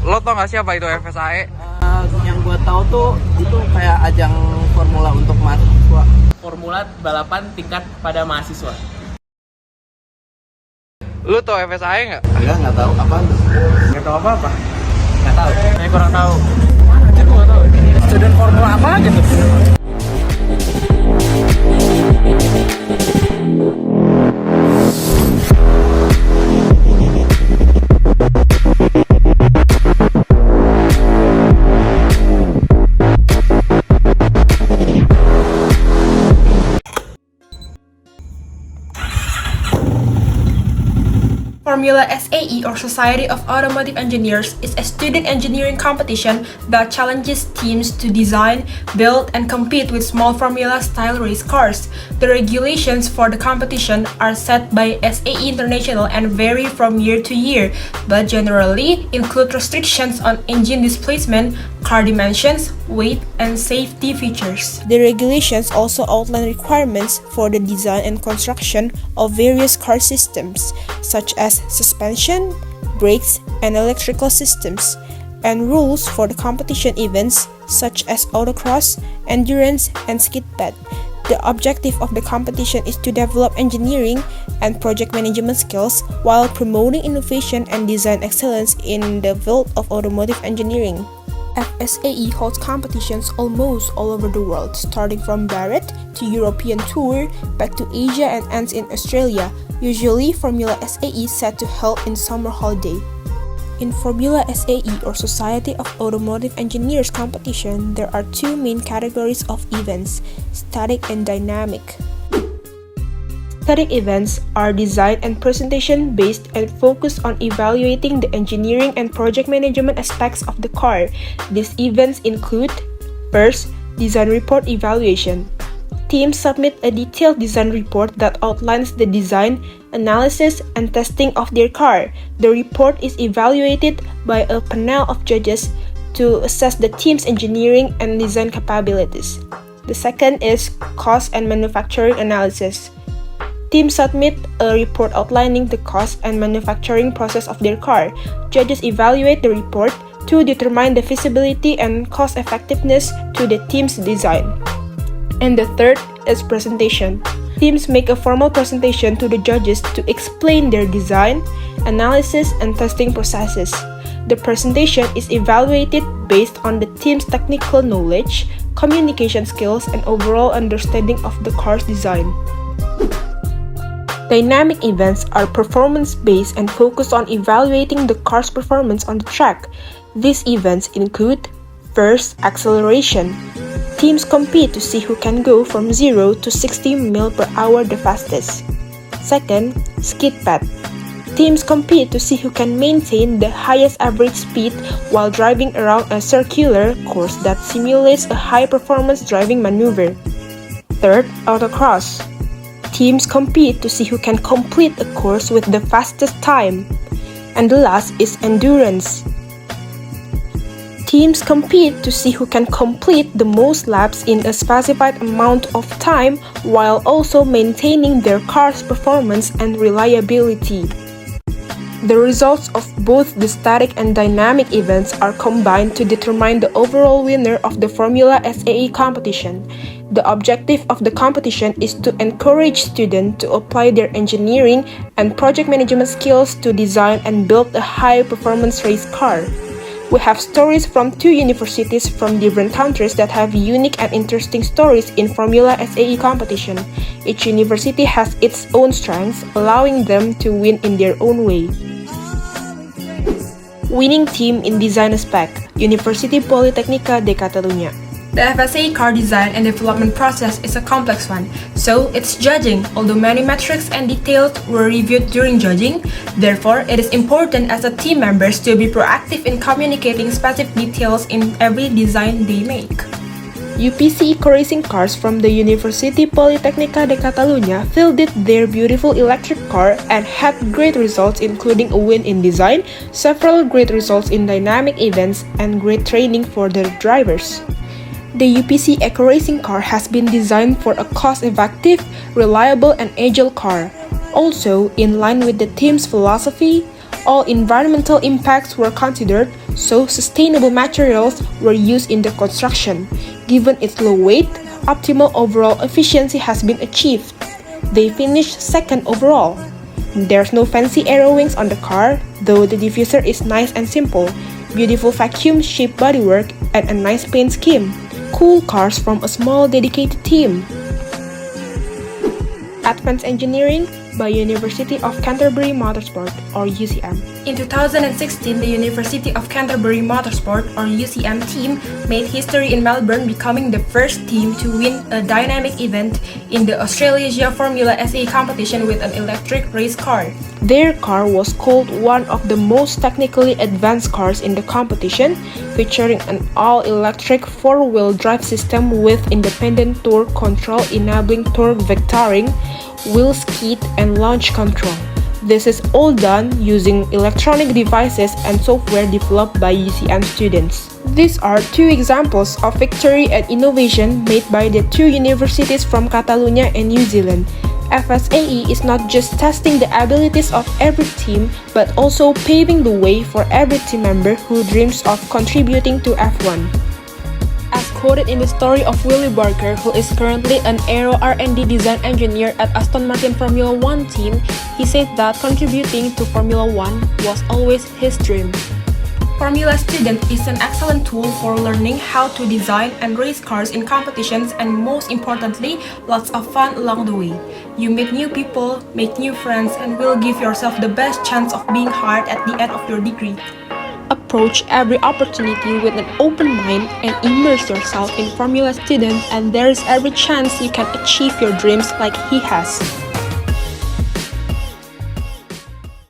Lo tau gak sih apa itu FSAE? Yang gue tahu tuh itu kayak ajang formula untuk mahasiswa. Formula balapan tingkat pada mahasiswa. Lo tau FSAE nggak? Nggak tahu apaan tuh. Nggak tahu apa-apa. Nggak tahu. Saya kurang tahu. Mana aja gue nggak tahu. Student formula apa aja tuh? Formula SAE, or Society of Automotive Engineers, is a student engineering competition that challenges teams to design, build, and compete with small formula-style race cars. The regulations for the competition are set by SAE International and vary from year to year, but generally include restrictions on engine displacement, car dimensions, weight, and safety features. The regulations also outline requirements for the design and construction of various car systems, such as suspension, brakes, and electrical systems, and rules for the competition events such as autocross, endurance, and skid pad. The objective of the competition is to develop engineering and project management skills while promoting innovation and design excellence in the field of automotive engineering. FSAE holds competitions almost all over the world, starting from Barrett to European Tour, back to Asia, and ends in Australia. Usually, Formula SAE is set to held in summer holiday. In Formula SAE, or Society of Automotive Engineers competition, there are two main categories of events: static and dynamic. Static events are design and presentation based and focus on evaluating the engineering and project management aspects of the car. These events include: first, design report evaluation. Teams submit a detailed design report that outlines the design, analysis, and testing of their car. The report is evaluated by a panel of judges to assess the team's engineering and design capabilities. The second is cost and manufacturing analysis. Teams submit a report outlining the cost and manufacturing process of their car. Judges evaluate the report to determine the feasibility and cost effectiveness to the team's design. And the third is presentation. Teams make a formal presentation to the judges to explain their design, analysis, and testing processes. The presentation is evaluated based on the team's technical knowledge, communication skills, and overall understanding of the car's design. Dynamic events are performance-based and focus on evaluating the car's performance on the track. These events include: first, acceleration. Teams compete to see who can go from 0 to 60 mph the fastest. Second, skid pad. Teams compete to see who can maintain the highest average speed while driving around a circular course that simulates a high-performance driving maneuver. Third, autocross. Teams compete to see who can complete a course with the fastest time. And the last is endurance. Teams compete to see who can complete the most laps in a specified amount of time while also maintaining their car's performance and reliability. The results of both the static and dynamic events are combined to determine the overall winner of the Formula SAE competition. The objective of the competition is to encourage students to apply their engineering and project management skills to design and build a high-performance race car. We have stories from two universities from different countries that have unique and interesting stories in Formula SAE competition. Each university has its own strengths, allowing them to win in their own way. Winning team in design aspect, University Politecnica de Catalunya. The FSAE car design and development process is a complex one, so it's judging, although many metrics and details were reviewed during judging. Therefore, it is important as a team members to be proactive in communicating specific details in every design they make. UPC eco-racing cars from the University Politecnica de Catalunya fielded their beautiful electric car and had great results, including a win in design, several great results in dynamic events, and great training for their drivers. The UPC eco-racing car has been designed for a cost-effective, reliable, and agile car. Also, in line with the team's philosophy, All environmental impacts were considered, so sustainable materials were used in the construction. Given its low weight, optimal overall efficiency has been achieved. They finished second overall. There's no fancy aero wings on the car, though the diffuser is nice and simple, beautiful vacuum-shaped bodywork, and a nice paint scheme. Cool cars from a small dedicated team. Advanced Engineering by University of Canterbury Motorsport or UCM. In 2016, the University of Canterbury Motorsport or UCM team made history in Melbourne, becoming the first team to win a dynamic event in the SAE Formula SAE competition with an electric race car. Their car was called one of the most technically advanced cars in the competition, featuring an all-electric four-wheel drive system with independent torque control enabling torque vectoring, wheel skid, and launch control. This is all done using electronic devices and software developed by UCM students. These are two examples of victory and innovation made by the two universities from Catalunya and New Zealand. FSAE is not just testing the abilities of every team, but also paving the way for every team member who dreams of contributing to F1. As quoted in the story of Willy Barker, who is currently an aero R&D design engineer at Aston Martin Formula 1 team, he said that contributing to Formula 1 was always his dream. Formula Student is an excellent tool for learning how to design and race cars in competitions, and most importantly, lots of fun along the way. You meet new people, make new friends, and will give yourself the best chance of being hired at the end of your degree. Approach every opportunity with an open mind and immerse yourself in Formula Student, and there is every chance you can achieve your dreams like he has.